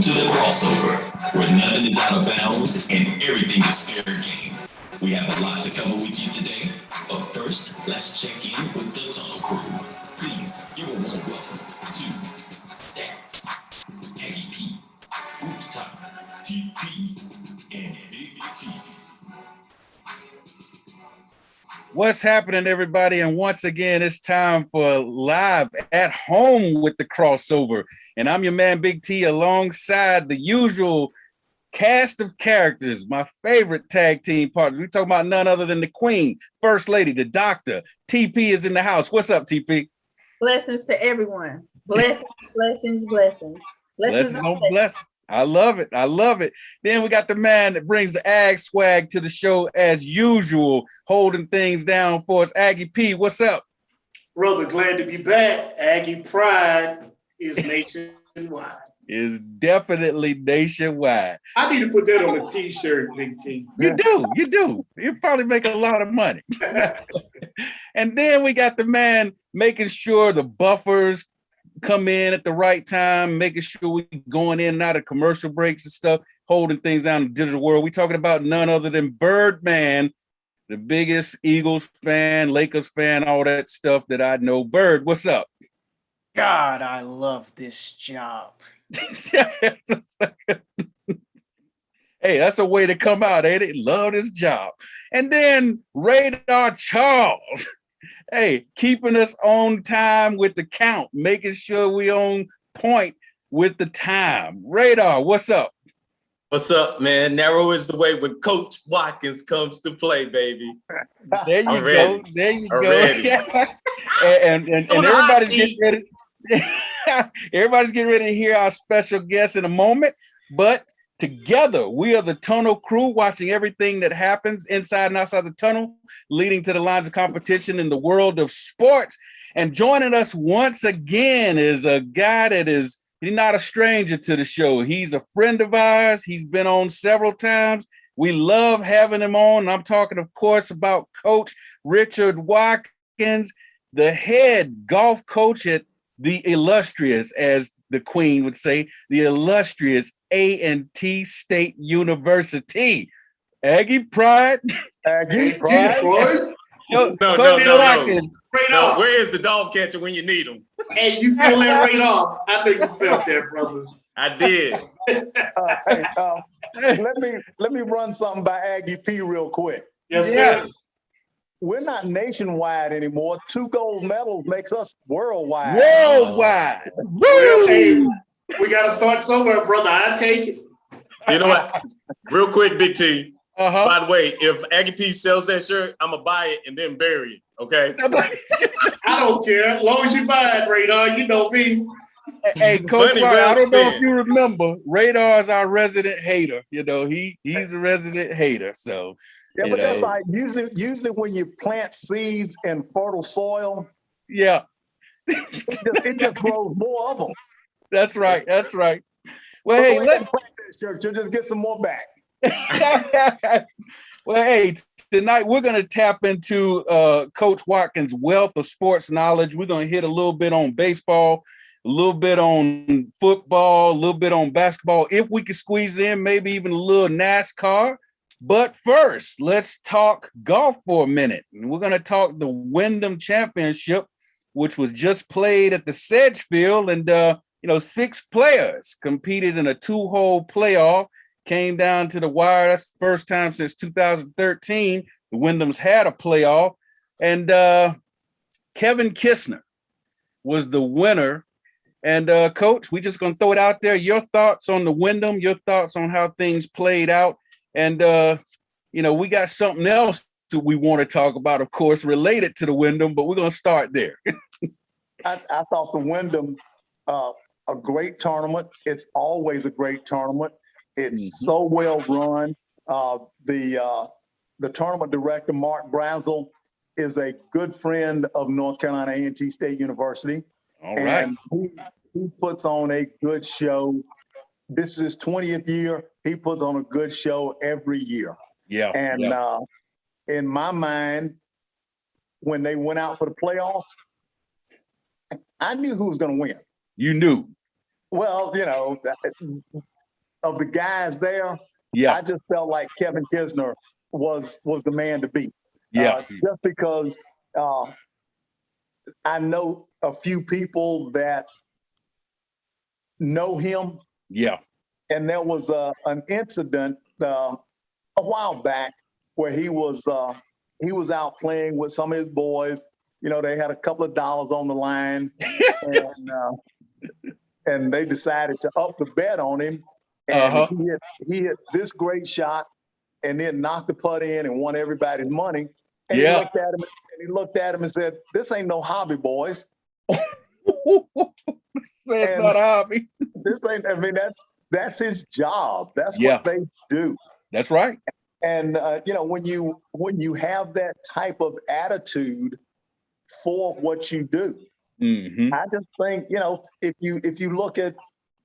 to the crossover, where nothing is out of bounds and everything is fair game. We have a lot to cover with you today, but first, let's check in with the Tunnel Crew. Please give a warm welcome to Stats, Aggie P, Rooftop, TP, and Big T. What's happening, everybody? And once again, it's time for Live at Home with the crossover. And I'm your man, Big T, alongside the usual cast of characters, my favorite tag team partners. We're talking about none other than the Queen, First Lady, the Doctor. TP is in the house. What's up, TP? Blessings to everyone. Blessings, blessings, blessings. Blessings on blessings. I love it. I love it. Then we got the man that brings the Ag swag to the show as usual, holding things down for us. Aggie P, what's up? Brother, glad to be back. Aggie Pride is nationwide. Is definitely nationwide. I need to put that on a t-shirt, Big T. You do. You probably make a lot of money. And then we got the man making sure the buffers come in at the right time, making sure we going in and out of commercial breaks and stuff, holding things down in the digital world. We're talking about none other than Birdman, the biggest Eagles fan, Lakers fan, all that stuff that I know. Bird, what's up? God, I love this job. Hey, that's a way to come out, ain't it? Love this job. And then Radar Charles. Hey, keeping us on time with the count, making sure we on point with the time. Radar, what's up? What's up, man? Narrow is the way when Coach Watkins comes to play, baby. There you I'm go. ready. There you I'm go. ready. and everybody's getting ready. Everybody's getting ready to hear our special guest in a moment. But together, we are the Tunnel Crew, watching everything that happens inside and outside the tunnel, leading to the lines of competition in the world of sports. And joining us once again is a guy that he's not a stranger to the show. He's a friend of ours. He's been on several times. We love having him on. And I'm talking, of course, about Coach Richard Watkins, the head golf coach at the illustrious, as the Queen would say, the illustrious A&T State University. Aggie Pride. Aggie Pride. No. Where is the dog catcher when you need him? Hey, you feel that right off? I know you felt that, brother. I did. Let me run something by Aggie P real quick. Yes, sir. We're not nationwide anymore. 2 gold medals makes us worldwide. Worldwide. Well, hey, we got to start somewhere, brother. I take it. You know what? Real quick, Big T. Uh-huh. By the way, if Aggie P sells that shirt, I'm going to buy it and then bury it, okay? I don't care. As long as you buy it, Radar, you know me. Hey, Coach, I don't know if you remember, Radar is our resident hater. You know, he's a resident hater, so... Yeah, but that's like usually when you plant seeds in fertile soil, yeah, it just grows more of them. That's right. Well, hey, let's plant that shirt. You'll just get some more back. Well, hey, tonight we're going to tap into Coach Watkins' wealth of sports knowledge. We're going to hit a little bit on baseball, a little bit on football, a little bit on basketball. If we could squeeze in, maybe even a little NASCAR. But first, let's talk golf for a minute. And we're going to talk the Wyndham Championship, which was just played at the Sedgefield. And, 6 players competed in a 2-hole playoff, came down to the wire. That's the first time since 2013 the Wyndhams had a playoff. And Kevin Kistner was the winner. And, Coach, we're just going to throw it out there. Your thoughts on the Wyndham, your thoughts on how things played out. And, we got something else that we want to talk about, of course, related to the Wyndham, but we're going to start there. I thought the Wyndham, a great tournament. It's always a great tournament. It's so well run. The tournament director, Mark Brazel, is a good friend of North Carolina A&T State University. All right. And he puts on a good show. This is his 20th year. He puts on a good show every year. Yeah. And in my mind, when they went out for the playoffs, I knew who was going to win. You knew. Well, of the guys there, Yeah. I just felt like Kevin Kisner was the man to beat. Yeah. Just because I know a few people that know him, Yeah. and there was an incident a while back where he was out playing with some of his boys. You know, they had a couple of dollars on the line, and they decided to up the bet on him. And he hit this great shot, and then knocked the putt in and won everybody's money. And he looked at him and said, "This ain't no hobby, boys. It's not a hobby. This ain't. I mean, that's his job. That's Yeah. what they do." That's right. And you know, when you have that type of attitude for what you do, I just think, you know, if you look at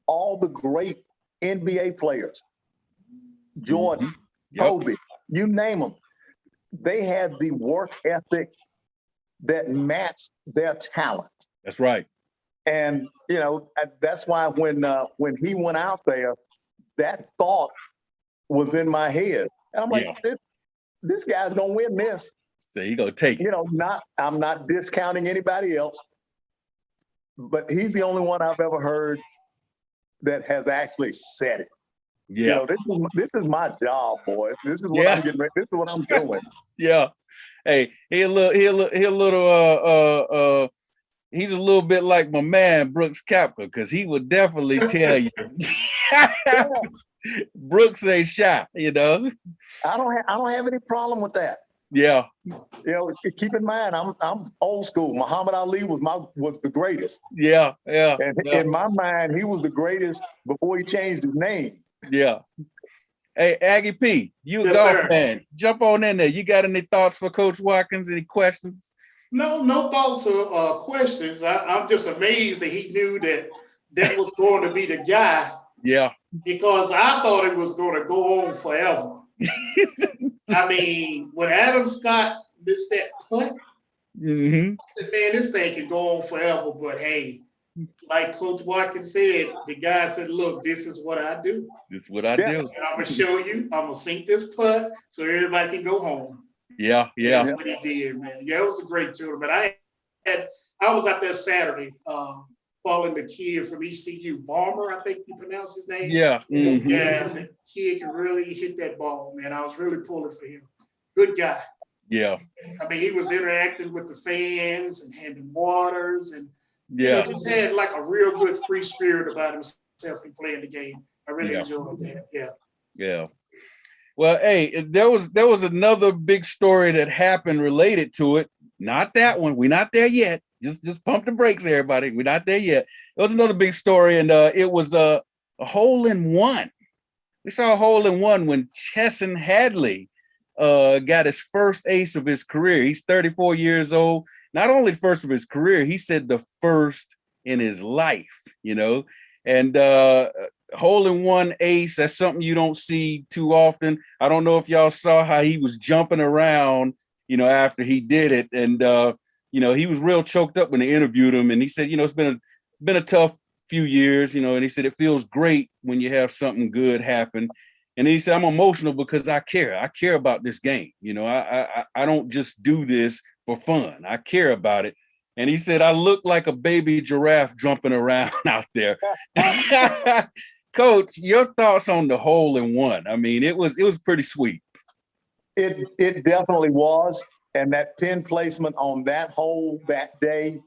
all the great NBA players, Jordan, Kobe, you name them, they had the work ethic that matched their talent. That's right. And you know, that's why when he went out there, that thought was in my head. And I'm like, this guy's gonna win this. So he gonna take it. You know, I'm not discounting anybody else, but he's the only one I've ever heard that has actually said it. Yeah. You know, this is my job, boys. This is what I'm getting ready. This is what I'm doing. Yeah. Hey, he's a little bit like my man Brooks Koepka, because he would definitely tell you. Brooks ain't shy, you know. I don't have any problem with that. Yeah. You know, keep in mind, I'm old school. Muhammad Ali was the greatest. Yeah. And in my mind, he was the greatest before he changed his name. Yeah. Hey, Aggie P, you a golf fan. Jump on in there. You got any thoughts for Coach Watkins? Any questions? No thoughts or questions. I'm just amazed that he knew that was going to be the guy. Yeah. Because I thought it was going to go on forever. I mean, when Adam Scott missed that putt, I said, man, this thing can go on forever. But hey, like Coach Watkins said, the guy said, look, this is what I do. This is what I do. And I'm going to show you. I'm going to sink this putt so everybody can go home. Yeah. That's what he did, man. Yeah, it was a great tournament. I was out there Saturday following the kid from ECU, Balmer, I think you pronounce his name. Yeah. Yeah, the kid can really hit that ball, man. I was really pulling for him. Good guy. Yeah. I mean, he was interacting with the fans and handing waters, and you know, just had like a real good free spirit about himself in playing the game. I really enjoyed that. Yeah. Yeah. Well, hey, there was another big story that happened related to it. Not that one. We're not there yet. Just pump the brakes, everybody. We're not there yet. It was another big story, and it was a hole-in-one. We saw a hole-in-one when Chesson Hadley got his first ace of his career. He's 34 years old. Not only first of his career, he said the first in his life, you know. And hole-in-one ace, that's something you don't see too often. I don't know if y'all saw how he was jumping around, you know, after he did it. And, you know, he was real choked up when they interviewed him. And he said, you know, it's been a tough few years, you know, and he said, it feels great when you have something good happen. And he said, I'm emotional because I care. I care about this game. You know, I don't just do this for fun. I care about it. And he said, I look like a baby giraffe jumping around out there. Coach, your thoughts on the hole-in-one? I mean, it was pretty sweet. It definitely was. And that pin placement on that hole that day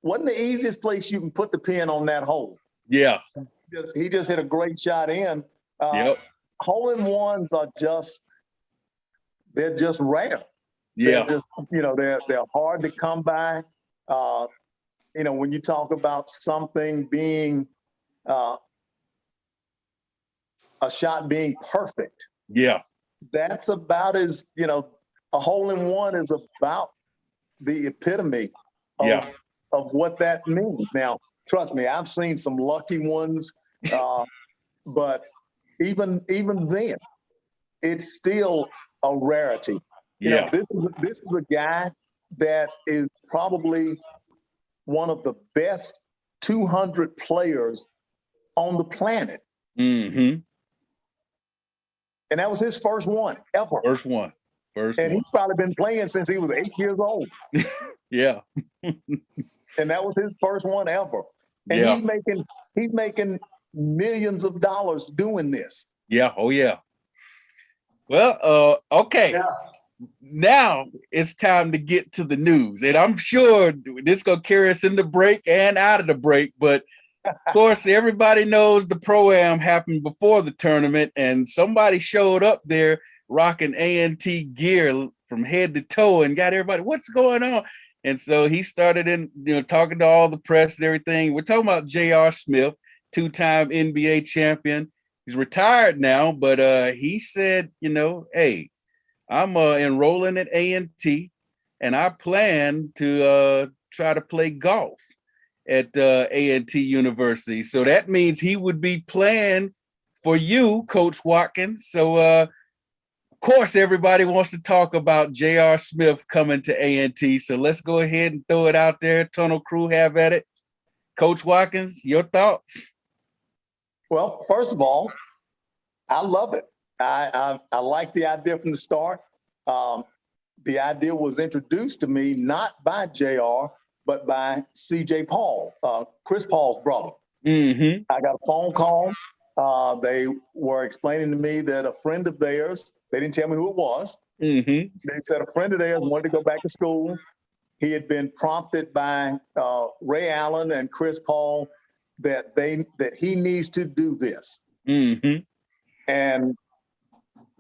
wasn't the easiest place you can put the pin on that hole. Yeah. He just hit a great shot in. Hole-in-ones are they're just rare. Yeah. They're just, you know, they're hard to come by. You know, when you talk about something being a shot being perfect. Yeah. That's about as, you know, a hole-in-one is about the epitome of what that means. Now, trust me, I've seen some lucky ones, but even then, it's still a rarity. You know, this is a guy that is probably one of the best 200 players on the planet. Mm-hmm. And that was his first one ever. First one. And he's probably been playing since he was 8 years old. Yeah. And that was his first one ever. And Yeah. he's making millions of dollars doing this. Yeah. Oh, yeah. Well, okay. Yeah. Now it's time to get to the news. And I'm sure this is going to carry us in the break and out of the break. But of course, everybody knows the Pro-Am happened before the tournament, and somebody showed up there rocking A&T gear from head to toe and got everybody, what's going on? And so he started talking to all the press and everything. We're talking about J.R. Smith, two-time NBA champion. He's retired now, but he said, hey, I'm enrolling at A&T, and I plan to try to play golf at A&T University. So that means he would be playing for you, Coach Watkins. So, of course, everybody wants to talk about J.R. Smith coming to A&T. So let's go ahead and throw it out there. Tunnel Crew, have at it. Coach Watkins, your thoughts? Well, first of all, I love it. I like the idea from the start. The idea was introduced to me not by JR, but by CJ Paul, Chris Paul's brother. Mm-hmm. I got a phone call. They were explaining to me that a friend of theirs, they didn't tell me who it was. Mm-hmm. They said a friend of theirs wanted to go back to school. He had been prompted by Ray Allen and Chris Paul that he needs to do this. Mm-hmm. And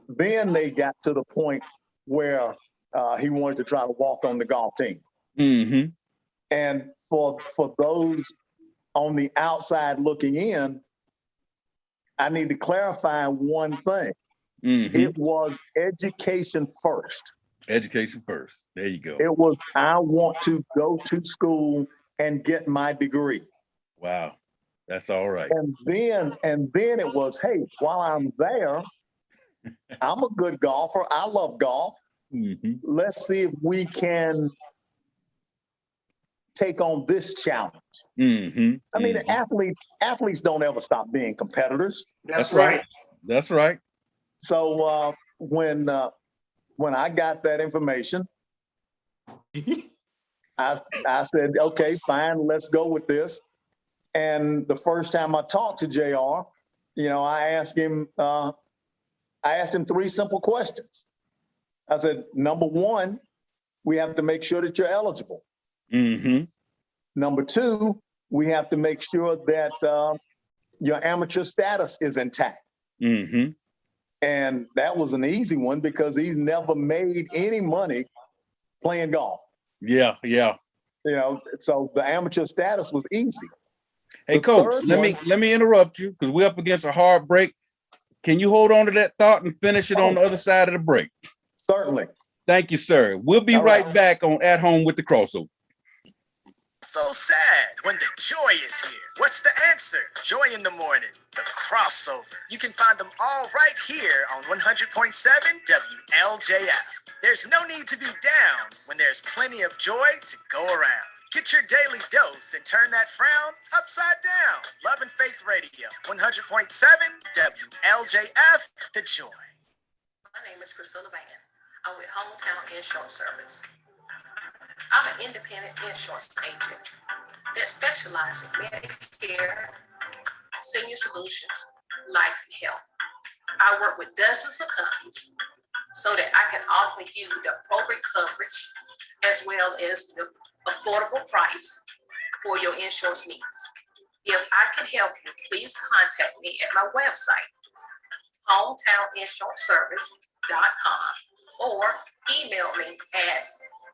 then they got to the point where he wanted to try to walk on the golf team. Mm-hmm. And for those on the outside looking in, I need to clarify one thing. Mm-hmm. It was education first. Education first. There you go. It was, I want to go to school and get my degree. Wow. That's all right. And then it was, hey, while I'm there, I'm a good golfer. I love golf. Mm-hmm. Let's see if we can take on this challenge. Mm-hmm. I mean, athletes don't ever stop being competitors. That's right. That's right. So when I got that information, I said, okay, fine, let's go with this. And the first time I talked to JR, I asked him 3 simple questions. I said, number 1, we have to make sure that you're eligible. Mm-hmm. Number 2, we have to make sure that your amateur status is intact. Mm-hmm. And that was an easy one because he's never made any money playing golf. Yeah, yeah. So the amateur status was easy. Hey, Coach, let me interrupt you because we're up against a hard break. Can you hold on to that thought and finish it on the other side of the break? Certainly. Thank you, sir. We'll be right back on At Home with the Crossover. So sad when the joy is here. What's the answer? Joy in the morning, the crossover. You can find them all right here on 100.7 WLJF. There's no need to be down when there's plenty of joy to go around. Get your daily dose and turn that frown upside down. Love and Faith Radio, 100.7 WLJF, the joy. My name is Priscilla Van. I'm with Hometown Insurance Service. I'm an independent insurance agent that specializes in Medicare, senior solutions, life and health. I work with dozens of companies so that I can offer you the appropriate coverage as well as the affordable price for your insurance needs. If I can help you, please contact me at my website, hometowninsuranceservice.com, or email me at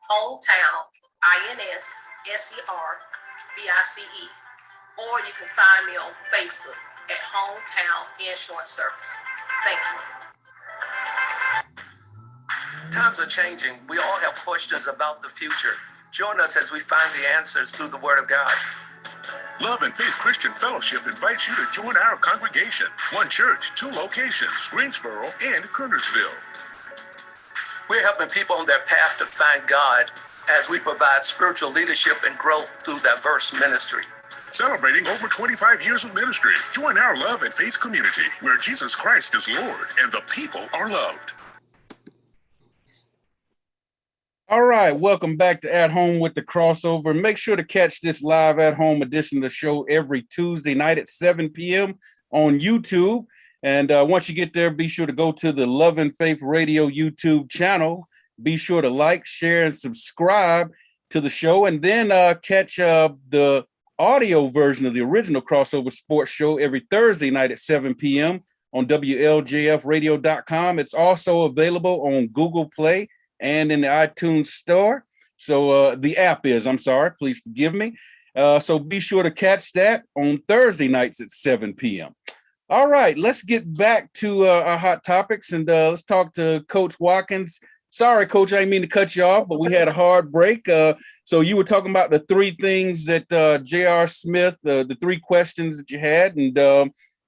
hometown.inservice, or you can find me on Facebook at Hometown Insurance Service. Thank you. Times are changing. We all have questions about the future. Join us as we find the answers through the Word of God. Love and Faith Christian Fellowship invites you to join our congregation. 1 church, 2 locations, Greensboro and Kernersville. We're helping people on their path to find God as we provide spiritual leadership and growth through diverse ministry. Celebrating over 25 years of ministry. Join our love and faith community where Jesus Christ is Lord and the people are loved. All right, welcome back to At Home with the Crossover. Make sure to catch this live at home edition of the show every Tuesday night at 7 p.m. on YouTube. And once you get there, be sure to go to the Love and Faith Radio YouTube channel. Be sure to like, share, and subscribe to the show. And then catch the audio version of the original Crossover Sports Show every Thursday night at 7 p.m. on WLJFradio.com. It's also available on Google Play and in the iTunes store. So the app is, I'm sorry, please forgive me. So be sure to catch that on Thursday nights at 7 p.m. All right, let's get back to our hot topics and let's talk to Coach Watkins. Sorry, Coach, I didn't mean to cut you off, but we had a hard break. So you were talking about the three things that J.R. Smith, the three questions that you had,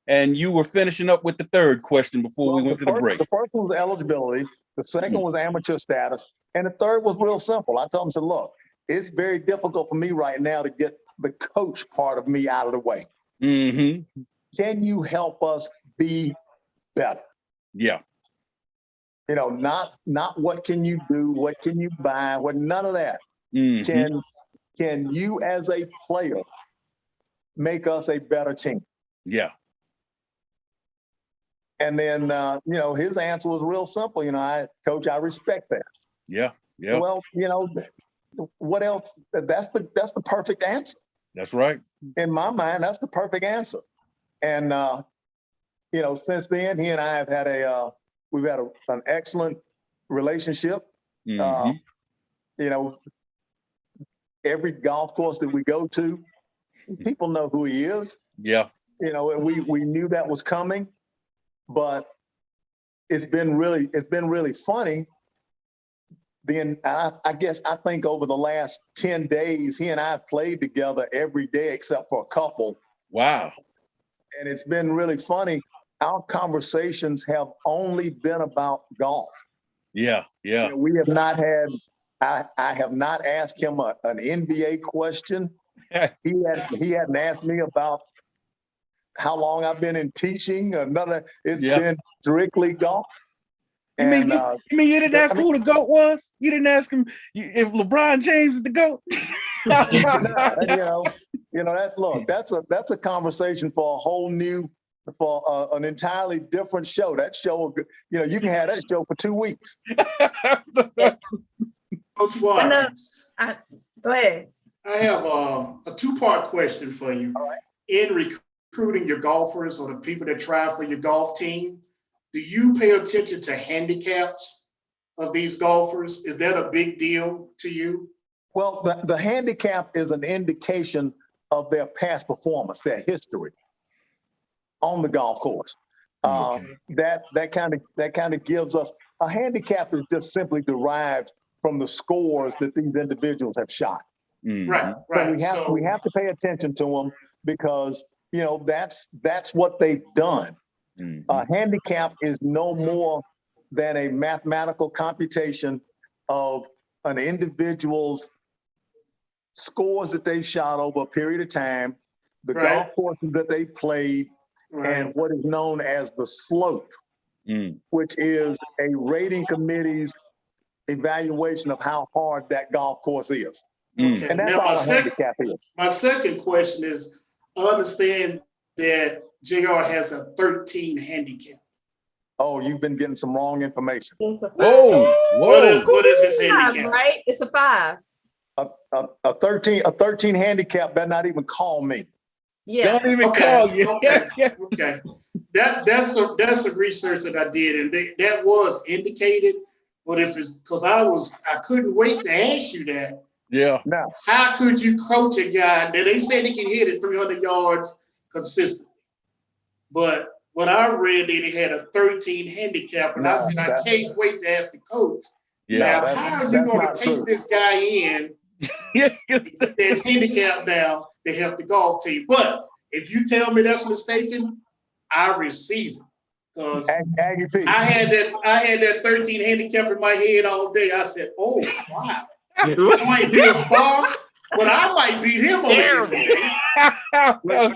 and you were finishing up with the third question before we went to the break. The first one was eligibility. The second was amateur status. And the third was real simple. I told him, I said, look, it's very difficult for me right now to get the coach part of me out of the way. Mm-hmm. Can you help us be better? Yeah. You know, not what can you do, what can you buy, what none of that. Mm-hmm. Can you as a player make us a better team? Yeah. And then, you know, his answer was real simple. You know, Coach, I respect that. Yeah. Yeah. Well, you know, what else? That's the perfect answer. That's right. In my mind, that's the perfect answer. And, you know, since then, he and I have had we've had an excellent relationship. Mm-hmm. You know, every golf course that we go to, people know who he is. Yeah. You know, and we knew that was coming. But it's been really funny. Then I think over the last 10 days, he and I have played together every day except for a couple. Wow. And it's been really funny. Our conversations have only been about golf. Yeah. Yeah. You know, we have not had, I have not asked him an NBA question. He hadn't asked me about how long I've been in teaching. It's been strictly golf. You mean you didn't ask who the GOAT was? You didn't ask him if LeBron James is the GOAT? You know, that's a conversation for a whole new, for an entirely different show. That show, you know, you can have that show for 2 weeks. Coach Watkins, go ahead. I have a two-part question for you. All right. In recruiting your golfers or the people that try for your golf team, do you pay attention to handicaps of these golfers? Is that a big deal to you? Well, the handicap is an indication of their past performance, their history on the golf course. Okay. That kind of gives us a handicap is just simply derived from the scores that these individuals have shot. Mm-hmm. Right. So we have to pay attention to them because, you know, that's what they've done. Mm-hmm. A handicap is no more than a mathematical computation of an individual's scores that they shot over a period of time, the golf courses that they played, and what is known as the slope, which is a rating committee's evaluation of how hard that golf course is. Okay. And that's now, all a handicap is. My second question is, I understand that JR has a 13 handicap. Oh, you've been getting some wrong information. Whoa. What is his handicap? Right? It's a 5. A 13 handicap better not even call me. Yeah. Don't even call you. Okay. That's some research that I did, and that was indicated. But if it's because I couldn't wait to ask you that. Yeah. Now, how could you coach a guy that they said he can hit it 300 yards consistently? But when I read that he had a 13 handicap, and I said, I can't wait to ask the coach. Yeah. Now, how are you going to take this guy in that handicap now to help the golf team? But if you tell me that's mistaken, I receive it. Because I had that 13 handicap in my head all day. I said, oh, wow. He might be a star, but I might beat him on the Listen,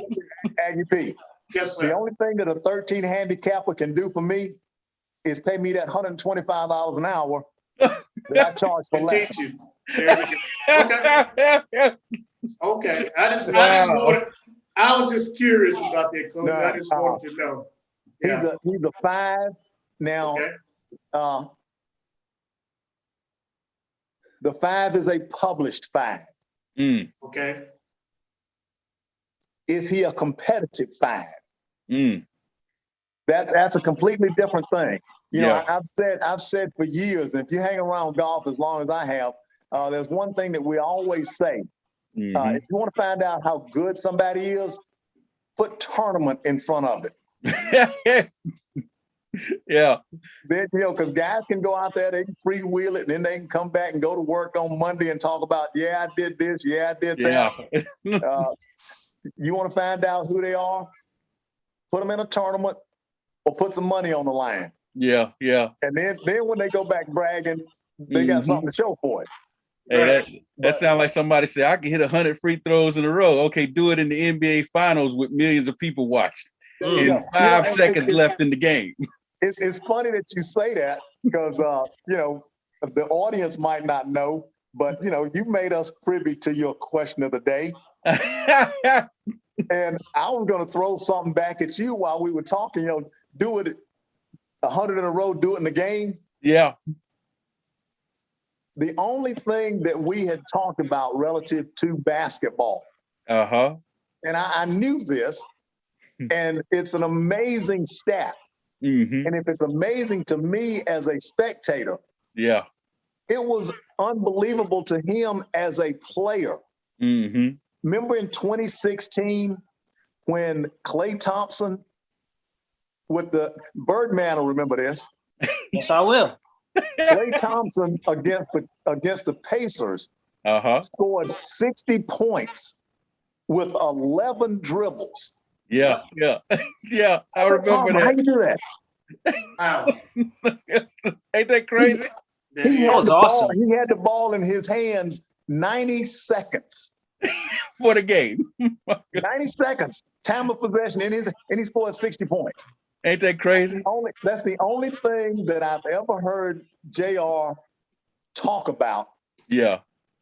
Aggie P. Yes, sir. The only thing that a 13 handicapper can do for me is pay me that $125 an hour that I charge for And lessons. teach you. There we go. Okay. Okay. I just wanted. I was just curious about that, Coach. No, I just wanted to know. Yeah. He's a 5 now. Okay. The 5 is a published 5. Okay. Is he a competitive 5? Mm. That's a completely different thing. You know, Yeah. I've said for years, and if you hang around golf as long as I have, there's one thing that we always say. If you want to find out how good somebody is, put tournament in front of it. Yeah. Then, you know, because guys can go out there, they can freewheel it, and then they can come back and go to work on Monday and talk about, yeah, I did this, yeah, I did that. You want to find out who they are? Put them in a tournament or put some money on the line. Yeah, yeah. And then when they go back bragging, they got something to show for it. Hey, that sounds like somebody said, I can hit 100 free throws in a row. Okay, do it in the NBA finals with millions of people watching. And 5 seconds left in the game. It's funny that you say that because, you know, the audience might not know, but, you know, you made us privy to your question of the day. And I was going to throw something back at you while we were talking, you know, do it 100 in a row, do it in the game. Yeah. The only thing that we had talked about relative to basketball, and I knew this, and it's an amazing stat. And if it's amazing to me as a spectator, yeah, it was unbelievable to him as a player. Remember in 2016 when Klay Thompson with the Birdman will remember this. Yes, I will. Klay Thompson against the Pacers scored 60 points with 11 dribbles. Yeah, yeah, yeah. I remember that. How you do that? Wow. Ain't that crazy? He had the ball in his hands 90 seconds. For the game. 90 seconds. Time of possession and he scored 60 points. Ain't that crazy? That's the only thing that I've ever heard JR talk about. Yeah.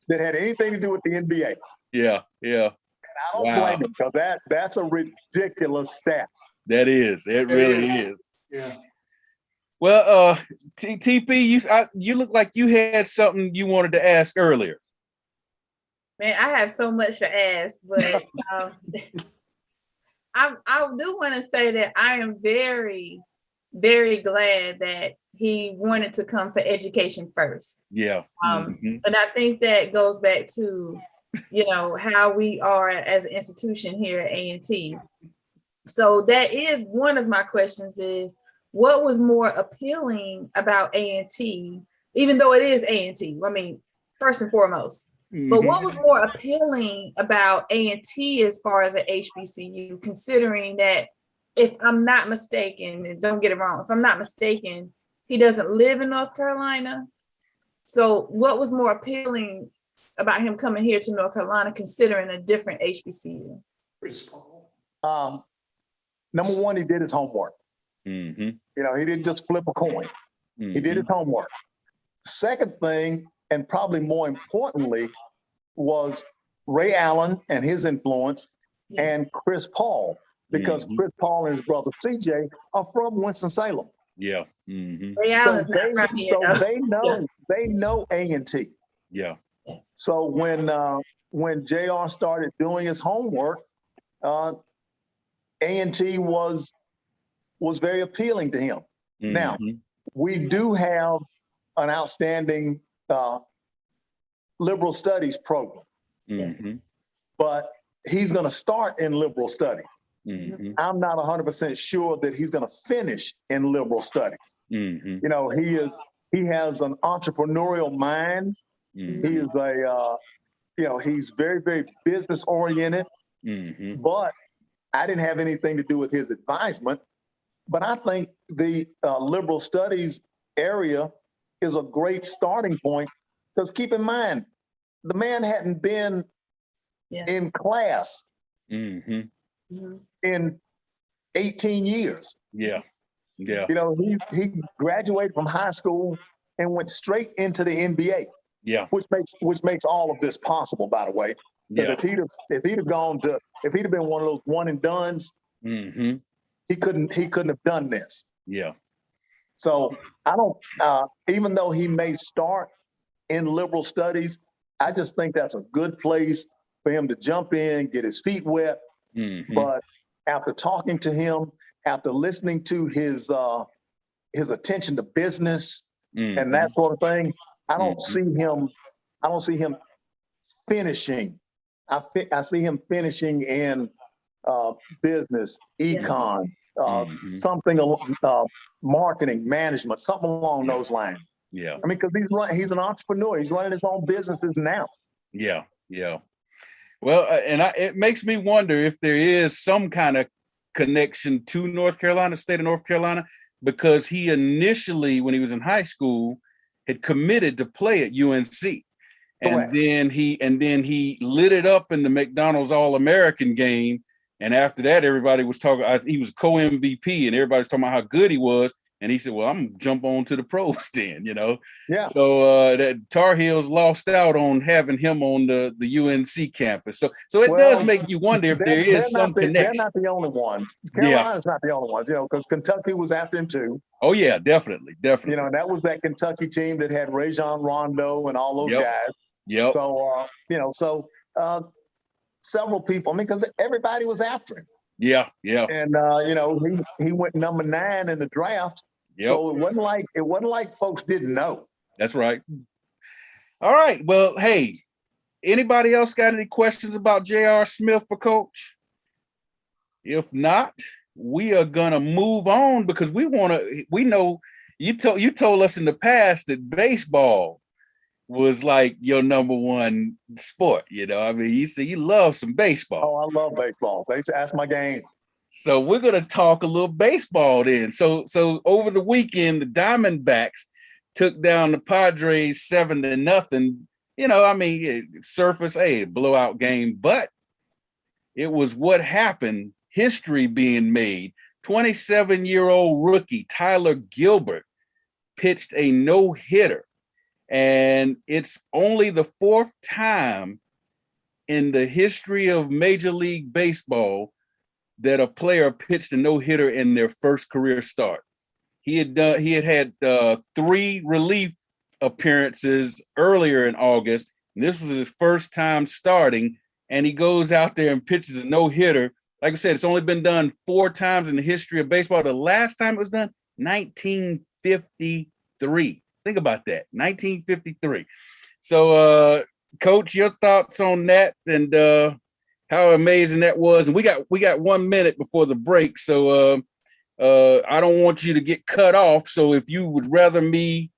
That had anything to do with the NBA. Yeah, yeah. I don't blame him because that's a ridiculous stat. That is. It really is. Yeah. Well, TP, you look like you had something you wanted to ask earlier. Man, I have so much to ask, but I do want to say that I am very, very glad that he wanted to come for education first. Yeah. And I think that goes back to, you know, how we are as an institution here at A&T. So that is one of my questions is, what was more appealing about A&T, even though it is A&T? I mean, first and foremost. But what was more appealing about A&T as far as an HBCU, considering that, if I'm not mistaken, and don't get it wrong, if I'm not mistaken, he doesn't live in North Carolina. So what was more appealing about him coming here to North Carolina, considering a different HBCU? Number one, he did his homework. You know, he didn't just flip a coin. He did his homework. Second thing, and probably more importantly, was Ray Allen and his influence and Chris Paul, because Chris Paul and his brother CJ are from Winston-Salem. Yeah. Ray Allen's not from here, they know A&T. Yeah. So when JR started doing his homework, A&T was very appealing to him. Now, we do have an outstanding liberal studies program, but he's going to start in liberal studies. I'm not 100% sure that he's going to finish in liberal studies. You know, he has an entrepreneurial mind. He is you know, he's very, very business oriented, but I didn't have anything to do with his advisement. But I think the liberal studies area is a great starting point, because keep in mind, the man hadn't been in class in 18 years. Yeah. Yeah. You know, he graduated from high school and went straight into the NBA. Yeah. Which makes all of this possible, by the way. Because if he'd have been one of those one and dones, he couldn't have done this. Yeah. So I don't. Even though he may start in liberal studies, I just think that's a good place for him to jump in, get his feet wet. But after talking to him, after listening to his attention to business and that sort of thing, I don't see him finishing. I see him finishing in business, econ, something marketing, management, something along those lines. Yeah. I mean, because he's an entrepreneur. He's running his own businesses now. Yeah. Yeah. Well, it makes me wonder if there is some kind of connection to North Carolina, state of North Carolina, because he initially, when he was in high school, had committed to play at UNC. And then he lit it up in the McDonald's All-American game. And after that, everybody was talking, he was co-MVP and everybody was talking about how good he was. And he said, well, I'm gonna jump on to the pros then, you know? Yeah. So that Tar Heels lost out on having him on the UNC campus. So it does make you wonder if there is some connection. They're not the only ones. Carolina's not the only ones, you know, because Kentucky was after him too. Oh yeah, definitely. You know, that was that Kentucky team that had Rajon Rondo and all those guys. Yep. So, several people, I mean, because everybody was after him. Yeah, yeah. And, he went number 9 in the draft. Yep. So it wasn't like folks didn't know. That's right. All right. Well, hey, anybody else got any questions about J.R. Smith for Coach? If not, we are going to move on because we know you told us in the past that baseball was like your number one sport, you know. I mean, you say you love some baseball. Oh, I love baseball. That's my game. So we're gonna talk a little baseball then. So over the weekend, the Diamondbacks took down the Padres 7-0. You know, I mean, surface blowout game, but it was what happened. History being made. 27-year-old rookie Tyler Gilbert pitched a no-hitter. And it's only the 4th time in the history of Major League Baseball that a player pitched a no-hitter in their first career start. He had 3 relief appearances earlier in August, and this was his first time starting, and he goes out there and pitches a no-hitter. Like I said, it's only been done 4 times in the history of baseball. The last time it was done, 1953. Think about that, 1953. So, Coach, your thoughts on that and how amazing that was? And we got 1 minute before the break, so I don't want you to get cut off. So if you would rather me,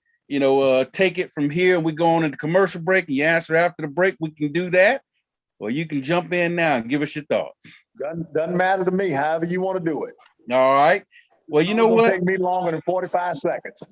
take it from here and we go on into commercial break and you answer after the break, we can do that. Or you can jump in now and give us your thoughts. Doesn't matter to me, however you want to do it. All right. Well, you know what? It'll take me longer than 45 seconds.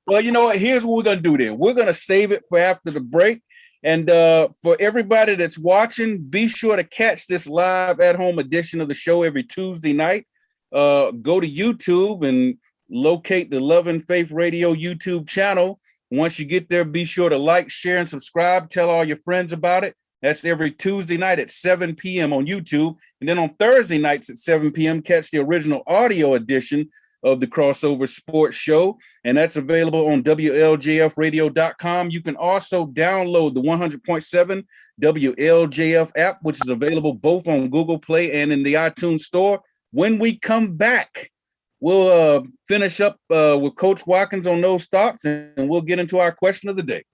Well, you know what? Here's what we're going to do then. We're going to save it for after the break. And for everybody that's watching, be sure to catch this live at-home edition of the show every Tuesday night. Go to YouTube and locate the Love and Faith Radio YouTube channel. Once you get there, be sure to like, share, and subscribe. Tell all your friends about it. That's every Tuesday night at 7 p.m. on YouTube. And then on Thursday nights at 7 p.m., catch the original audio edition of the Crossover Sports Show. And that's available on WLJFradio.com. You can also download the 100.7 WLJF app, which is available both on Google Play and in the iTunes Store. When we come back, we'll finish up with Coach Watkins on those thoughts, and we'll get into our question of the day.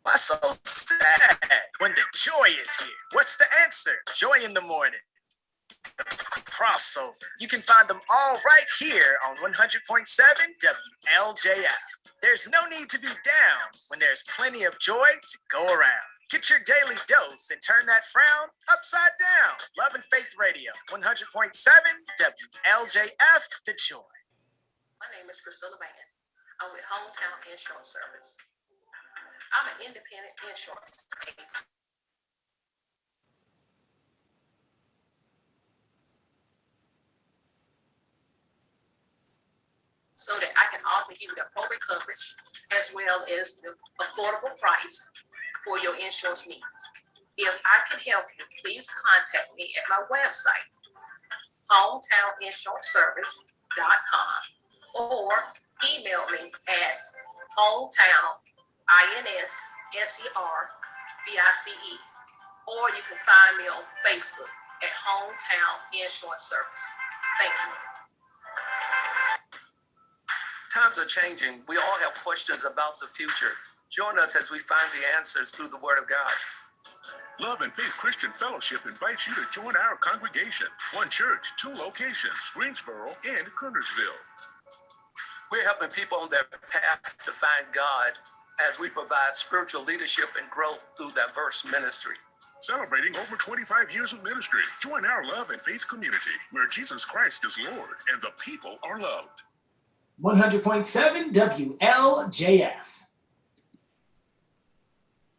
Why so sad when the joy is here? What's the answer? Joy in the morning. The crossover. You can find them all right here on 100.7 WLJF. There's no need to be down when there's plenty of joy to go around. Get your daily dose and turn that frown upside down. Love and Faith Radio, 100.7 WLJF, the joy. My name is Priscilla Van. I'm with Hometown Insurance Service. I'm an independent insurance agent. so that I can offer you the appropriate coverage as well as the affordable price for your insurance needs. If I can help you, please contact me at my website, hometowninsuranceservice.com, or email me at hometown.insurvice, or you can find me on Facebook at Hometown Insurance Service. Thank you. Times are changing. We all have questions about the future. Join us as we find the answers through the Word of God. Love and Faith Christian Fellowship invites you to join our congregation. One church, 2 locations, Greensboro and Kernersville. We're helping people on their path to find God as we provide spiritual leadership and growth through diverse ministry. Celebrating over 25 years of ministry. Join our Love and Faith community where Jesus Christ is Lord and the people are loved. 100.7 WLJF.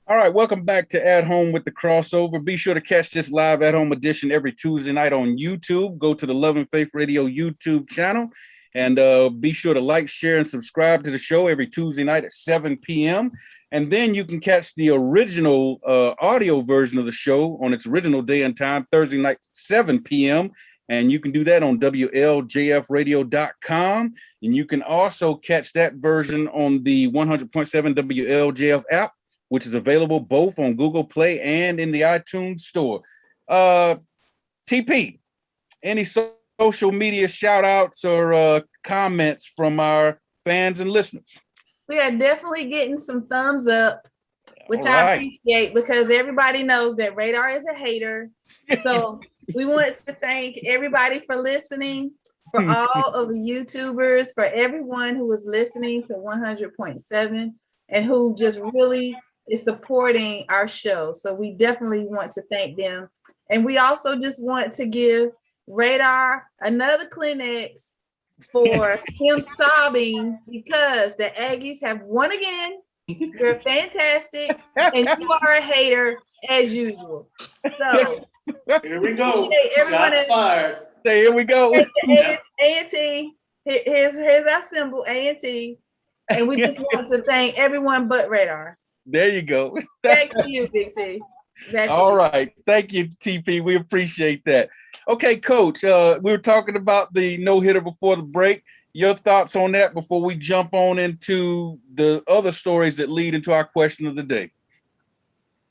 All right, welcome back to At Home with the Crossover. Be sure to catch this live At Home edition every Tuesday night on YouTube. Go to the Love and Faith Radio YouTube channel and be sure to like, share, and subscribe to the show every Tuesday night at 7 p.m. And then you can catch the original audio version of the show on its original day and time, Thursday night, 7 p.m. And you can do that on WLJFradio.com. And you can also catch that version on the 100.7 WLJF app, which is available both on Google Play and in the iTunes store. TP, any social media shout outs or comments from our fans and listeners? We are definitely getting some thumbs up, which All I right. appreciate because everybody knows that Radar is a hater. So we want to thank everybody for listening, for all of the YouTubers, for everyone who was listening to 100.7 and who just really is supporting our show. So we definitely want to thank them. And we also just want to give Radar another Kleenex for him sobbing because the Aggies have won again. You're fantastic. And you are a hater as usual. So here we go. Everyone Shots fired. Say, here we go. A&T. Here's our symbol, A&T. And we just want to thank everyone but Radar. There you go. Back to you, Big T. All right. Thank you, TP. We appreciate that. Okay, Coach, we were talking about the no-hitter before the break. Your thoughts on that before we jump on into the other stories that lead into our question of the day?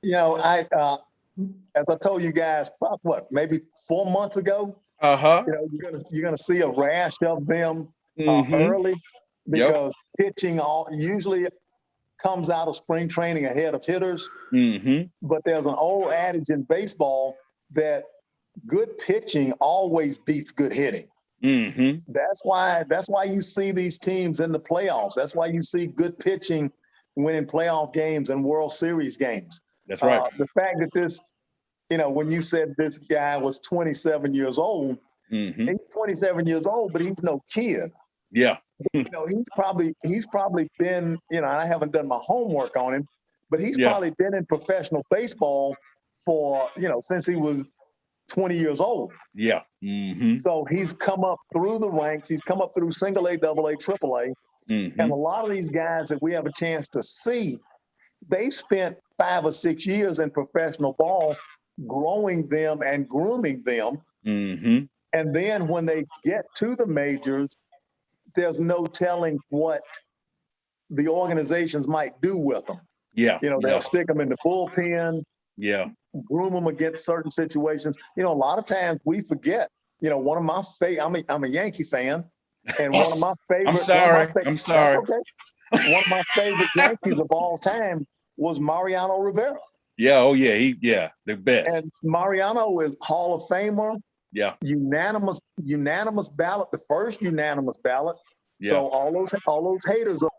You know, as I told you guys, maybe 4 months ago, you know, you're gonna see a rash of them early because pitching usually comes out of spring training ahead of hitters. But there's an old adage in baseball that good pitching always beats good hitting. That's why you see these teams in the playoffs. That's why you see good pitching winning playoff games and World Series games. That's right. The fact that this, you know, when you said this guy was 27 years old, he's 27 years old, but he's no kid. Yeah. You know, he's probably been, you know, I haven't done my homework on him, but he's probably been in professional baseball for, you know, since he was 20 years old. Yeah. So he's come up through the ranks. He's come up through single A, double A, triple A. And a lot of these guys that we have a chance to see, they spent 5 or 6 years in professional ball, growing them and grooming them. And then when they get to the majors, there's no telling what the organizations might do with them. Yeah. You know, they'll stick them in the bullpen. Yeah. Groom them against certain situations. You know, a lot of times we forget, you know, one of my favorite, I'm a Yankee fan, and one of my favorite. I'm sorry. That's okay. One of my favorite Yankees of all time was Mariano Rivera. Yeah. Oh, yeah. The best. And Mariano is Hall of Famer. Yeah. Unanimous ballot, the first unanimous ballot. Yeah. So all those haters are.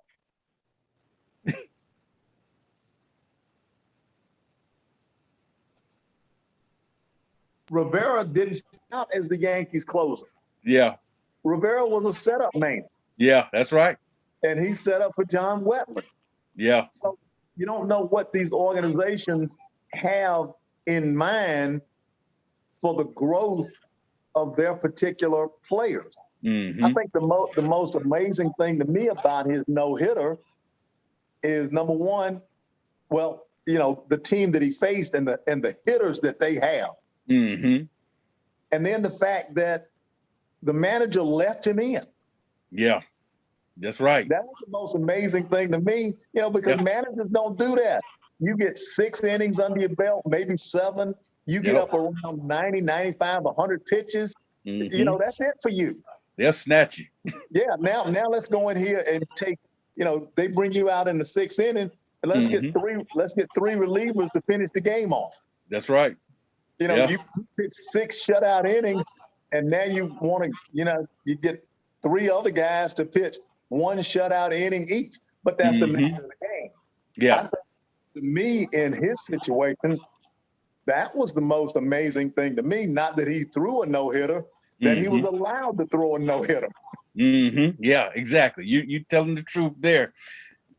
Rivera didn't start out as the Yankees closer. Yeah. Rivera was a setup man. Yeah, that's right. And he set up for John Wetland. Yeah. So you don't know what these organizations have in mind for the growth of their particular players. I think the most amazing thing to me about his no-hitter is, number one, well, you know, the team that he faced and the hitters that they have. Mm-hmm. And then the fact that the manager left him in. Yeah, that's right. That was the most amazing thing to me, you know, because managers don't do that. You get 6 innings under your belt, maybe 7. You get up around 90, 95, 100 pitches. You know, that's it for you. They'll snatch you. Yeah, now let's go in here and take, you know, they bring you out in the 6th inning, and let's get three relievers to finish the game off. That's right. You know, you pitch 6 shutout innings, and now you want to, you know, you get 3 other guys to pitch 1 shutout inning each. But that's the nature of the game. Yeah. To me, in his situation, that was the most amazing thing to me. Not that he threw a no-hitter, that he was allowed to throw a no-hitter. Yeah, exactly. You telling the truth there.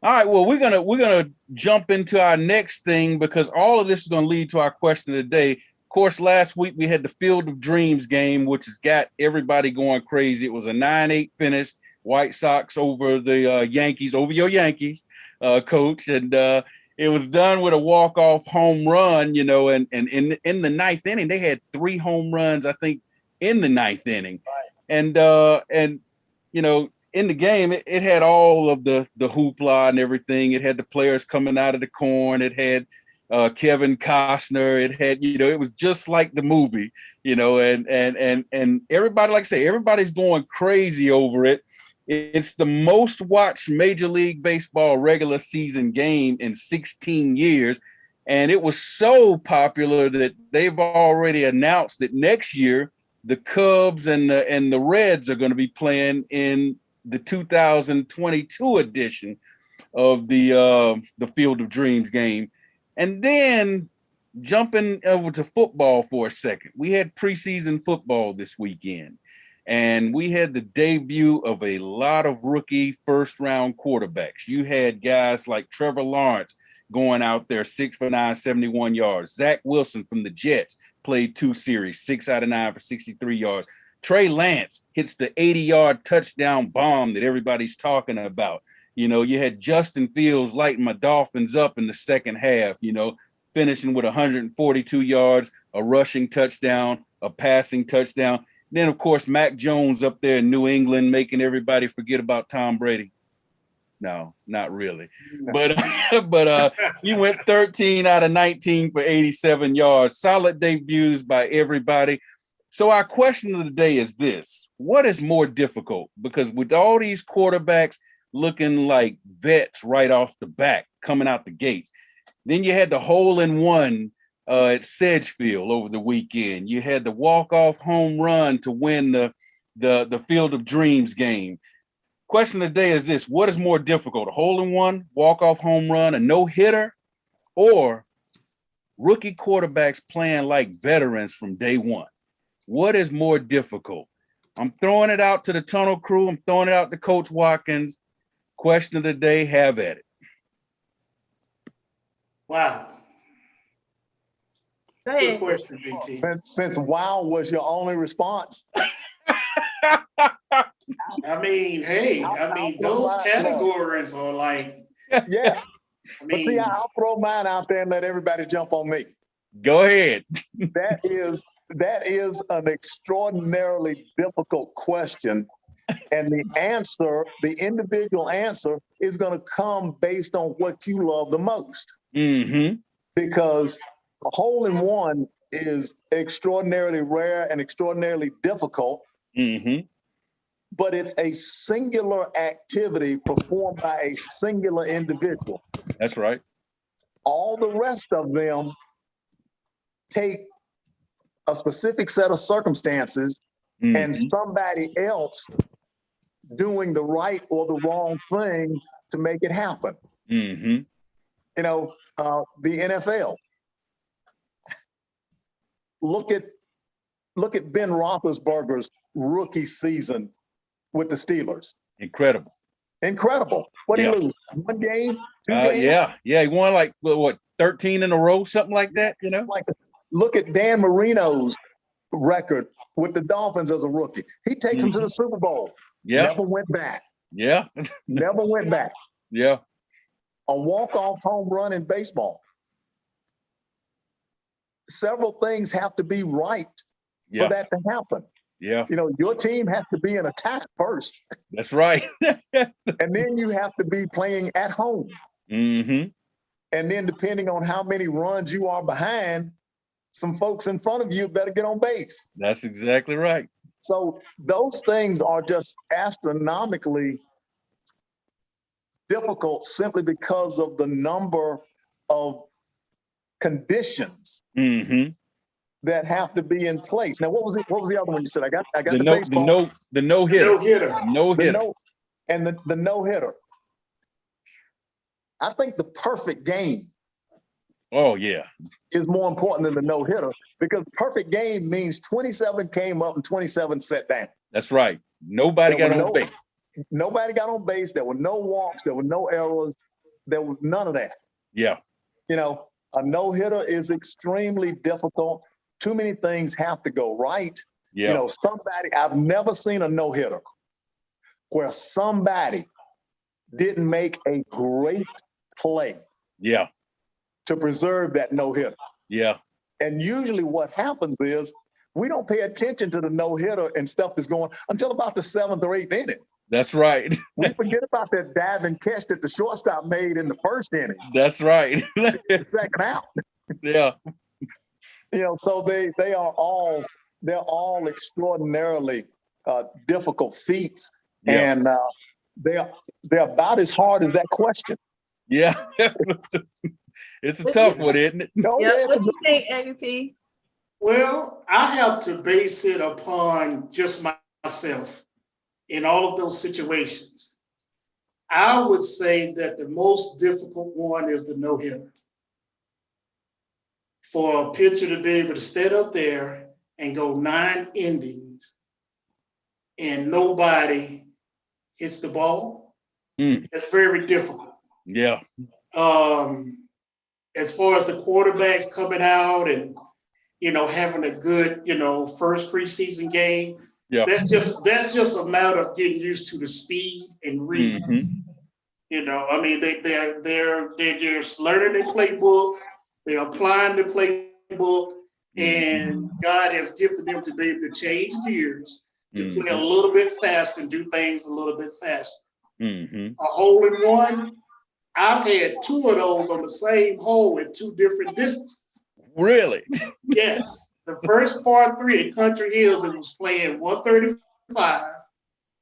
All right, well, we're gonna jump into our next thing, because all of this is gonna lead to our question of the day. Of course, last week we had the Field of Dreams game, which has got everybody going crazy. It was a 9-8 finish. White Sox over the Yankees, over your Yankees, coach, and it was done with a walk-off home run, you know, and in the 9th inning, they had 3 home runs, I think, in the 9th inning. Right. And you know, in the game, it had all of the hoopla and everything. It had the players coming out of the corn. It had Kevin Costner. It had, you know, it was just like the movie, you know, and everybody, like I say, everybody's going crazy over it. It's the most watched Major League Baseball regular season game in 16 years. And it was so popular that they've already announced that next year the Cubs and the Reds are going to be playing in the 2022 edition of the Field of Dreams game. And then jumping over to football for a second, we had preseason football this weekend, and we had the debut of a lot of rookie first-round quarterbacks. You had guys like Trevor Lawrence going out there 6 for 9, 71 yards. Zach Wilson from the Jets played 2 series, 6 out of 9 for 63 yards. Trey Lance hits the 80-yard touchdown bomb that everybody's talking about. You know, you had Justin Fields lighting my Dolphins up in the second half, you know, finishing with 142 yards, a rushing touchdown, a passing touchdown. Then, of course, Mac Jones up there in New England making everybody forget about Tom Brady. No, not really. But he went 13 out of 19 for 87 yards. Solid debuts by everybody. So our question of the day is this: what is more difficult? Because with all these quarterbacks looking like vets right off the back, coming out the gates, then you had the hole-in-one at Sedgefield over the weekend. You had the walk-off home run to win the Field of Dreams game. Question of the day is this: what is more difficult, a hole-in-one, walk-off home run, a no-hitter, or rookie quarterbacks playing like veterans from day one? What is more difficult? I'm throwing it out to the tunnel crew. I'm throwing it out to Coach Watkins. Question of the day, have at it. Wow. Good question, BT. Since wow was your only response. I mean, hey, those categories are like, yeah. I mean, but see, I'll throw mine out there and let everybody jump on me. Go ahead. That is an extraordinarily difficult question. And the individual answer is going to come based on what you love the most. Because a hole-in-one is extraordinarily rare and extraordinarily difficult. But it's a singular activity performed by a singular individual. That's right. All the rest of them take a specific set of circumstances and somebody else doing the right or the wrong thing to make it happen. You know, the NFL. Look at Ben Roethlisberger's rookie season with the Steelers. Incredible. What did he lose? 1 game? 2 games? Yeah. He won like what, 13 in a row, something like that. You know, look at Dan Marino's record with the Dolphins as a rookie. He takes them to the Super Bowl. Yeah. Never went back. Yeah. Never went back. Yeah. A walk-off home run in baseball. Several things have to be right for that to happen. Yeah. You know, your team has to be in attack first. That's right. And then you have to be playing at home. Mm-hmm. And then depending on how many runs you are behind, some folks in front of you better get on base. That's exactly right. So those things are just astronomically difficult simply because of the number of conditions that have to be in place. Now, what was the other one you said? I got the baseball. The no hitter. No hitter. And the no hitter. I think the perfect game. Oh yeah. Is more important than the no hitter because perfect game means 27 came up and 27 set down. That's right. Nobody got on base. Nobody got on base. There were no walks. There were no errors. There was none of that. Yeah. You know, a no hitter is extremely difficult. Too many things have to go right. Yeah. You know, I've never seen a no hitter where somebody didn't make a great play. Yeah. To preserve that no hitter. Yeah. And usually what happens is we don't pay attention to the no hitter and stuff that's going until about the 7th or 8th inning. That's right. We forget about that diving catch that the shortstop made in the first inning. That's right. Second out. Yeah. You know, so they're all extraordinarily difficult feats, and they're about as hard as that question. Yeah. It's a tough one, isn't it? What do you think, AVP? Well, I have to base it upon just myself in all of those situations. I would say that the most difficult one is the no-hitter. For a pitcher to be able to stand up there and go 9 innings and nobody hits the ball, it's very difficult. Yeah. As far as the quarterbacks coming out and, you know, having a good, you know, first preseason game, that's just a matter of getting used to the speed and reads. You know, I mean, they're just learning the playbook, they're applying the playbook, and God has gifted them to be able to change gears, to play a little bit faster and do things a little bit faster. A hole in one. I've had 2 of those on the same hole at 2 different distances. Really? Yes. The first par 3 at Country Hills, it was playing 135.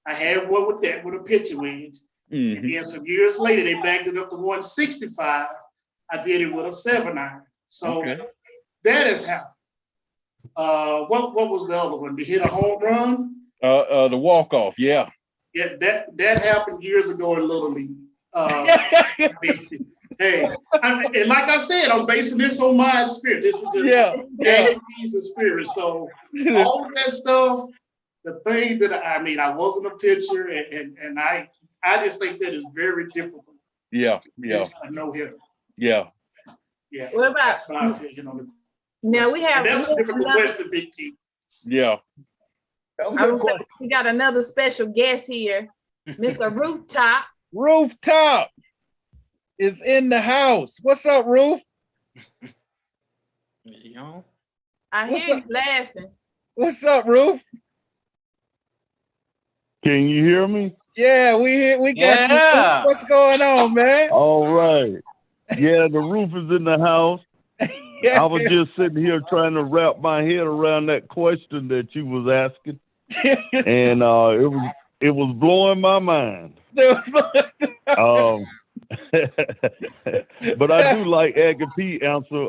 I had one with a pitching wedge. And then some years later, they backed it up to 165. I did it with a 7-iron. So that has happened. What was the other one? To hit a home run? The walk-off, yeah. Yeah, that happened years ago in Little League. Hey, and like I said, I'm basing this on my experience. This is just piece of spirit. So all of that stuff, the thing that I wasn't a pitcher, and I just think that is very difficult. Yeah. A no hitter. Yeah. Yeah. What about that's my opinion on it. Now we have. And that's a difficult question, Big T. Yeah. We got another special guest here, Mr. Rooftop. Rooftop is in the house. What's up, Roof? I hear you laughing. What's up, Roof? Can you hear me? Yeah, we got you. What's going on, man? All right. Yeah, the Roof is in the house. I was just sitting here trying to wrap my head around that question that you was asking. And it was blowing my mind. But I do like Agape answer.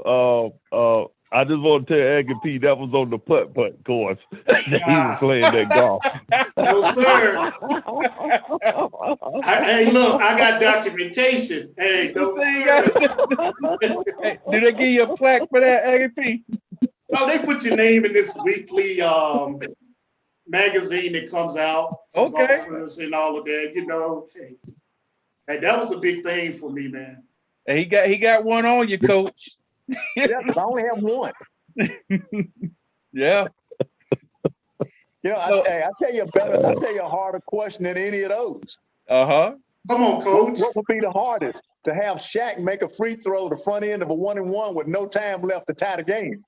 I just want to tell Agape that was on the putt-putt course. He was playing that golf. No, sir. Hey, look, I got documentation. Hey, no, sir. Hey, did they give you a plaque for that, Agape? No, they put your name in this weekly magazine that comes out. Golfers and all of that, you know. Hey, that was a big thing for me, man. Hey, he got one on you, Coach. Yeah, I only have one. Yeah. You know, So, I tell you I tell you a harder question than any of those. uh-huh. Come on, coach. What would be the hardest? To have Shaq make a free throw the front end of a 1-and-1 with no time left to tie the game.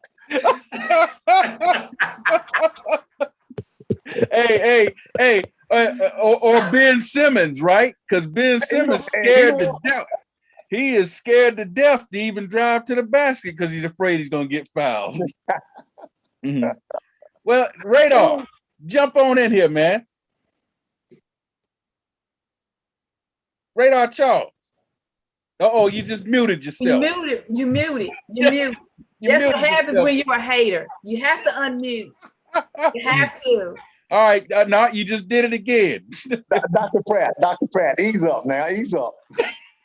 hey, or Ben Simmons, right? Because Ben Simmons scared to death. He is scared to death to even drive to the basket because he's afraid he's going to get fouled. Mm-hmm. Well, Radar, jump on in here, man. Radar Charles. Uh-oh, you just muted yourself. You muted. That's what happens when you're a hater. You have to unmute. You have to. All right, no, you just did it again. Dr. Pratt, ease up now, ease up.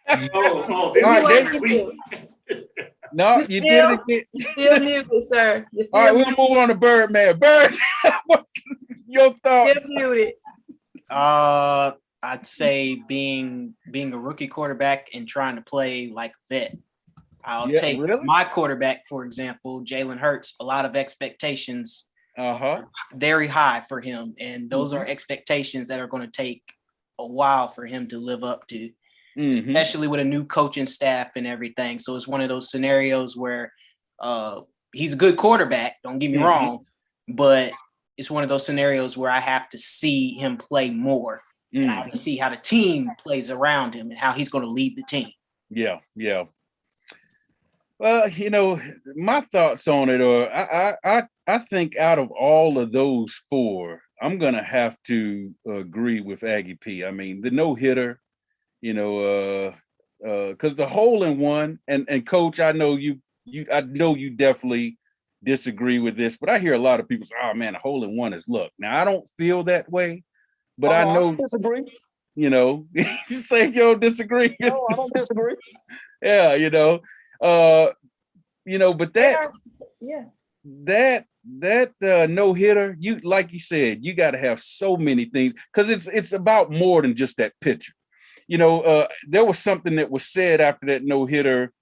Oh, no, you did it again. You're still muted, sir. You're still all right, we'll move on to Birdman. Bird, what's your thoughts? Still muted. I'd say being a rookie quarterback and trying to play like a vet. I'll take my quarterback, for example, Jalen Hurts. A lot of expectations very high for him. And those are expectations that are going to take a while for him to live up to, especially with a new coaching staff and everything. So it's one of those scenarios where he's a good quarterback, don't get me wrong, but it's one of those scenarios where I have to see him play more. And I have to see how the team plays around him and how he's going to lead the team. Yeah. Well, you know, my thoughts on it are I think out of all of those four, I'm gonna have to agree with Aggie P. I mean, the no-hitter, you know, because the hole in one, and Coach, I know you definitely disagree with this, but I hear a lot of people say, "Oh man, a hole in one is luck." Now I don't feel that way, but I know I disagree. You know, you say you don't disagree. No, I don't disagree. Yeah, you know, but that no hitter, you like you said, you got to have so many things because it's about more than just that pitcher. You know, there was something that was said after that no hitter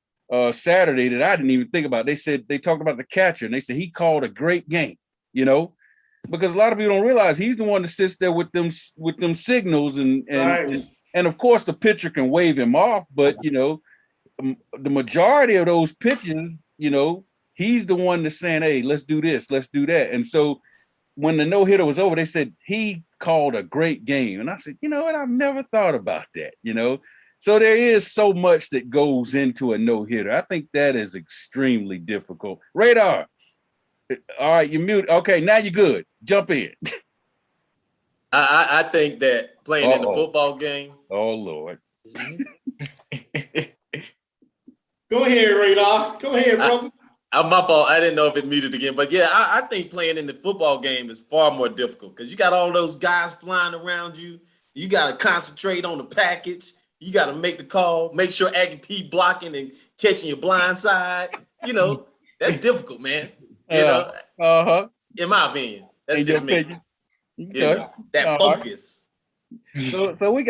Saturday that I didn't even think about. They talked about the catcher and they said he called a great game. You know, because a lot of people don't realize he's the one that sits there with them signals and of course the pitcher can wave him off, but you know, the majority of those pitches, you know, he's the one that's saying, "Hey, let's do this, let's do that." And so when the no-hitter was over, they said he called a great game. And I said, you know what, I've never thought about that, you know. So there is so much that goes into a no-hitter. I think that is extremely difficult. Radar. All right, you mute. Okay, now you're good. Jump in. I think that playing in the football game. Oh Lord. Go ahead, Radar. Go ahead, brother. My fault. I didn't know if it muted again. But yeah, I think playing in the football game is far more difficult because you got all those guys flying around you. You got to concentrate on the package. You got to make the call, make sure Aggie P blocking and catching your blind side. You know, that's difficult, man. You know, in my opinion, that's just me. Okay. You know, that focus. So we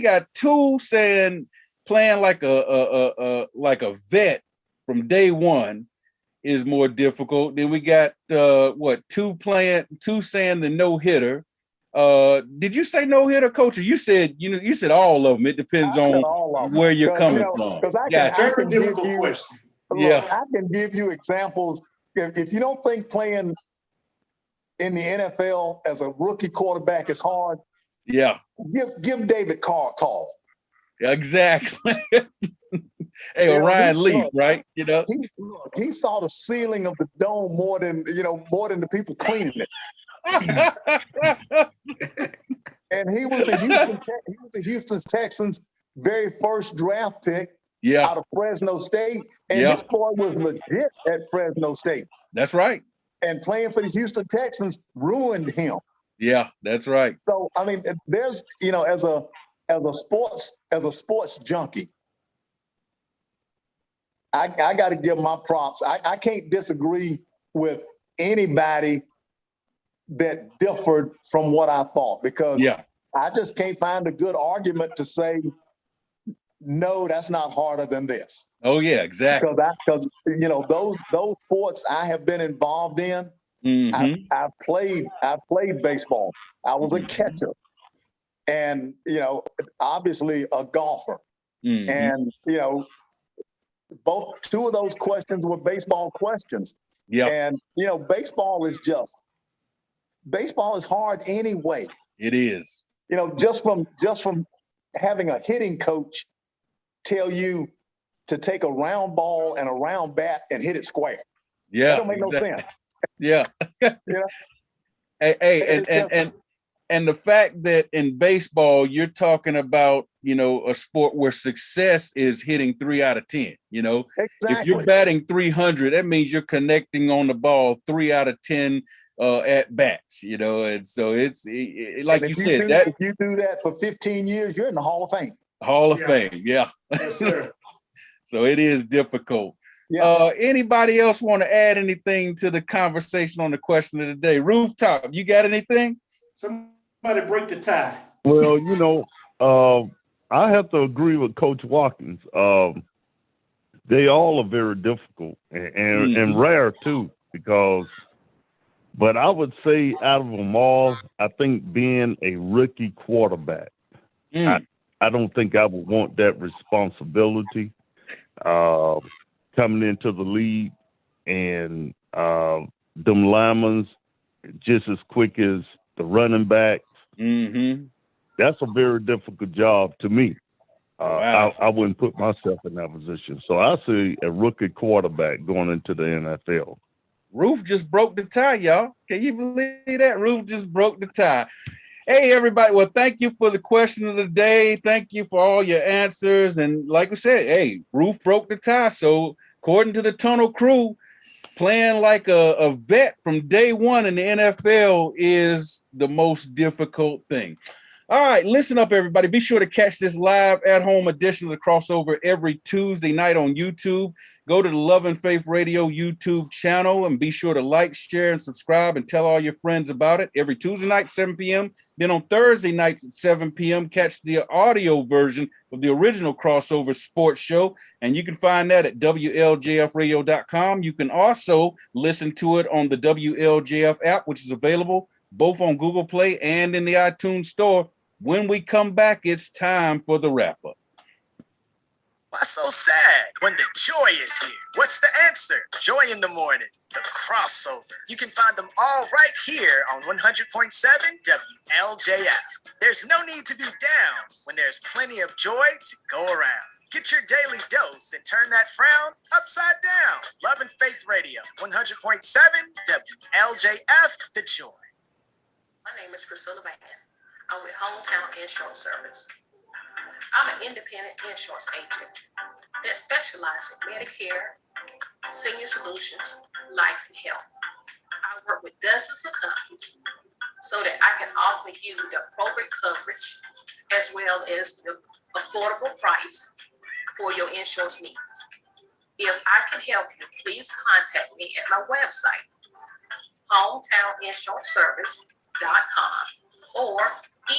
got two saying playing like a vet from day one is more difficult. Then we got two saying the no hitter. Did you say no hitter, Coach? Or you said all of them. It depends on where you're coming from. Very difficult question. Look, I can give you examples. If you don't think playing in the NFL as a rookie quarterback is hard, give David Carr a call. Exactly. Hey, Ryan Leaf, right? You know, he saw the ceiling of the dome more than the people cleaning it. And he was the Houston Texans' very first draft pick out of Fresno State. And this boy was legit at Fresno State. That's right. And playing for the Houston Texans ruined him. Yeah, that's right. So I mean, there's as a sports junkie, I got to give my props. I can't disagree with anybody that differed from what I thought because I just can't find a good argument to say, no, that's not harder than this. Oh yeah, exactly. Because those sports I have been involved in, Mm-hmm. I played baseball. I was a catcher, and obviously a golfer. Mm-hmm. And two of those questions were baseball questions. Yeah. And baseball is hard anyway. It is. Just from having a hitting coach tell you to take a round ball and a round bat and hit it square. Yeah. That don't make no sense. Yeah. Hey, and the fact that in baseball you're talking about, a sport where success is hitting 3 out of 10. Exactly. If you're batting 300, that means you're connecting on the ball 3 out of 10 at bats. And so it's like you said, that if you do that for 15 years, you're in the Hall of Fame. Hall of Fame, yeah. Yes, sir. So it is difficult. Yeah. Anybody else want to add anything to the conversation on the question of the day? Rooftop, you got anything? Somebody break the tie. Well, I have to agree with Coach Watkins. They all are very difficult and rare too, but I would say out of them all, I think being a rookie quarterback, I don't think I would want that responsibility coming into the league, and them linemen just as quick as the running backs. Mm-hmm. That's a very difficult job to me. Wow. I wouldn't put myself in that position. So I see a rookie quarterback going into the NFL. Roof just broke the tie, y'all. Can you believe that? Roof just broke the tie. Hey, everybody. Well, thank you for the question of the day. Thank you for all your answers. And like we said, hey, Roof broke the tie. So according to the Tunnel Crew, playing like a vet from day one in the NFL is the most difficult thing. All right, listen up, everybody. Be sure to catch this live at-home edition of the Crossover every Tuesday night on YouTube. Go to the Love and Faith Radio YouTube channel and be sure to like, share, and subscribe and tell all your friends about it. Every Tuesday night, 7 p.m. Then on Thursday nights at 7 p.m., catch the audio version of the original Crossover Sports Show, and you can find that at WLJFradio.com. You can also listen to it on the WLJF app, which is available both on Google Play and in the iTunes Store. When we come back, it's time for the wrap-up. Why so sad when the joy is here? What's the answer? Joy in the morning, the crossover. You can find them all right here on 100.7 WLJF. There's no need to be down when there's plenty of joy to go around. Get your daily dose and turn that frown upside down. Love and Faith Radio, 100.7 WLJF, the joy. My name is Priscilla Van. I'm with Hometown Insurance Service. I'm an independent insurance agent that specializes in Medicare, senior solutions, life, and health. I work with dozens of companies so that I can offer you the appropriate coverage as well as the affordable price for your insurance needs. If I can help you, please contact me at my website, hometowninsuranceservice.com, or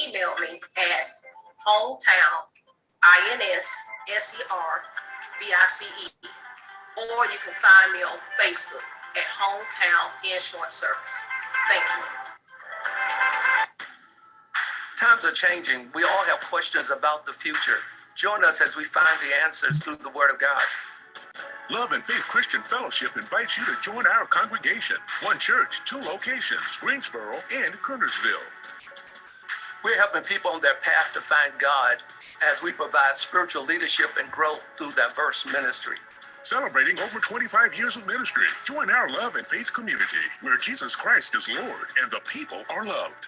email me at hometown.inservice, or you can find me on Facebook at Hometown Insurance Service. Thank you. Times are changing. We all have questions about the future. Join us as we find the answers through the Word of God. Love and Faith Christian Fellowship invites you to join our congregation. One church, 2 locations, Greensboro and Kernersville. We're helping people on their path to find God as we provide spiritual leadership and growth through diverse ministry. Celebrating over 25 years of ministry. Join our Love and Faith community where Jesus Christ is Lord and the people are loved.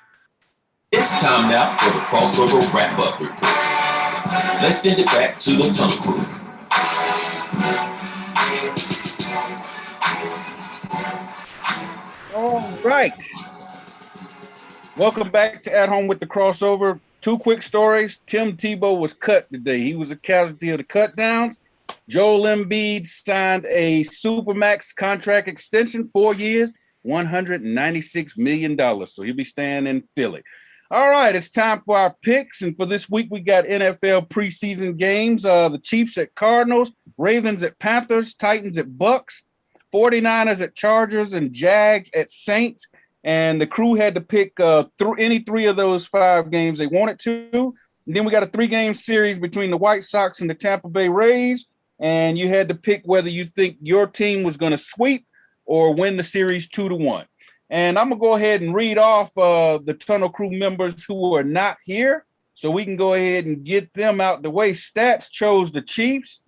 It's time now for the Crossover Wrap-Up Report. Let's send it back to the Tunnel Crew. All right. Welcome back to At Home with the Crossover. 2 quick stories. Tim Tebow was cut today. He was a casualty of the cut downs. Joel Embiid signed a Supermax contract extension, 4 years, $196 million. So he'll be staying in Philly. All right, it's time for our picks. And for this week, we got NFL preseason games. The Chiefs at Cardinals, Ravens at Panthers, Titans at Bucks, 49ers at Chargers, and Jags at Saints. And the crew had to pick any three of those 5 games they wanted to. And then we got a 3-game series between the White Sox and the Tampa Bay Rays. And you had to pick whether you think your team was going to sweep or win the series 2-1. And I'm going to go ahead and read off the Tunnel Crew members who are not here, so we can go ahead and get them out the way. Stats chose the Chiefs,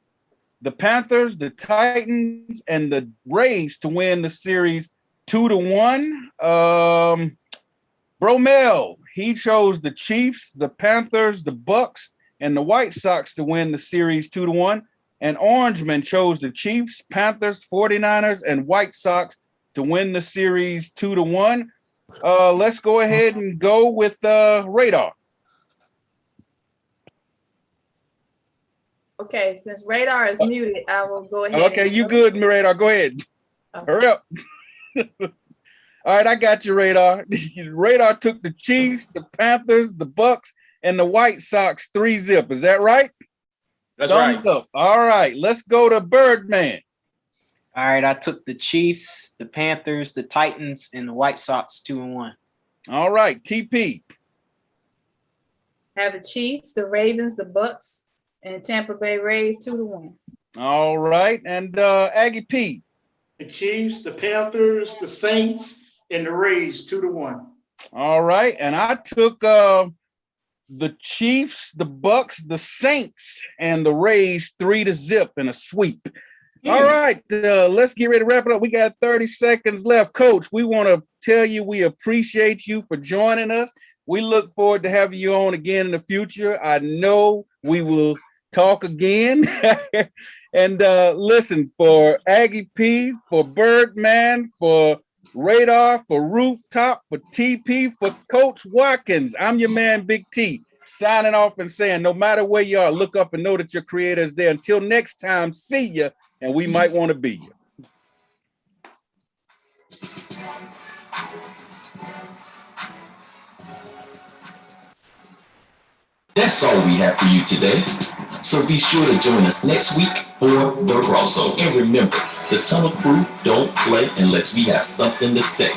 the Panthers, the Titans, and the Rays to win the series 2-1. Bromel, he chose the Chiefs, the Panthers, the Bucks, and the White Sox to win the series 2-1. And Orangeman chose the Chiefs, Panthers, 49ers, and White Sox to win the series 2-1. Let's go ahead and go with Radar. Okay, since Radar is muted, I will go ahead. Okay, you good, Radar. Go ahead. Okay. Hurry up. All right, I got you, Radar. Radar took the Chiefs, the Panthers, the Bucks, and the White Sox 3-0. Is that right? That's right. Up. All right, let's go to Birdman. All right, I took the Chiefs, the Panthers, the Titans, and the White Sox 2-1. All right, TP. Have the Chiefs, the Ravens, the Bucks, and Tampa Bay Rays 2-1. All right, and Aggie P. The Chiefs, the Panthers, the Saints, and the Rays 2-1. All right, and I took the Chiefs, the Bucks, the Saints, and the Rays 3-0 in a sweep. All right, let's get ready to wrap it up. We got 30 seconds left. Coach, we want to tell you we appreciate you for joining us. We look forward to having you on again in the future. I know we will talk again. And listen, for Aggie P, for Birdman, for Radar, for Rooftop, for TP, for Coach Watkins, I'm your man, Big T, signing off and saying, no matter where you are, look up and know that your creator is there. Until next time, see ya, and we might want to be you. That's all we have for you today. So be sure to join us next week for the crossover. And remember, the Tunnel Crew don't play unless we have something to say.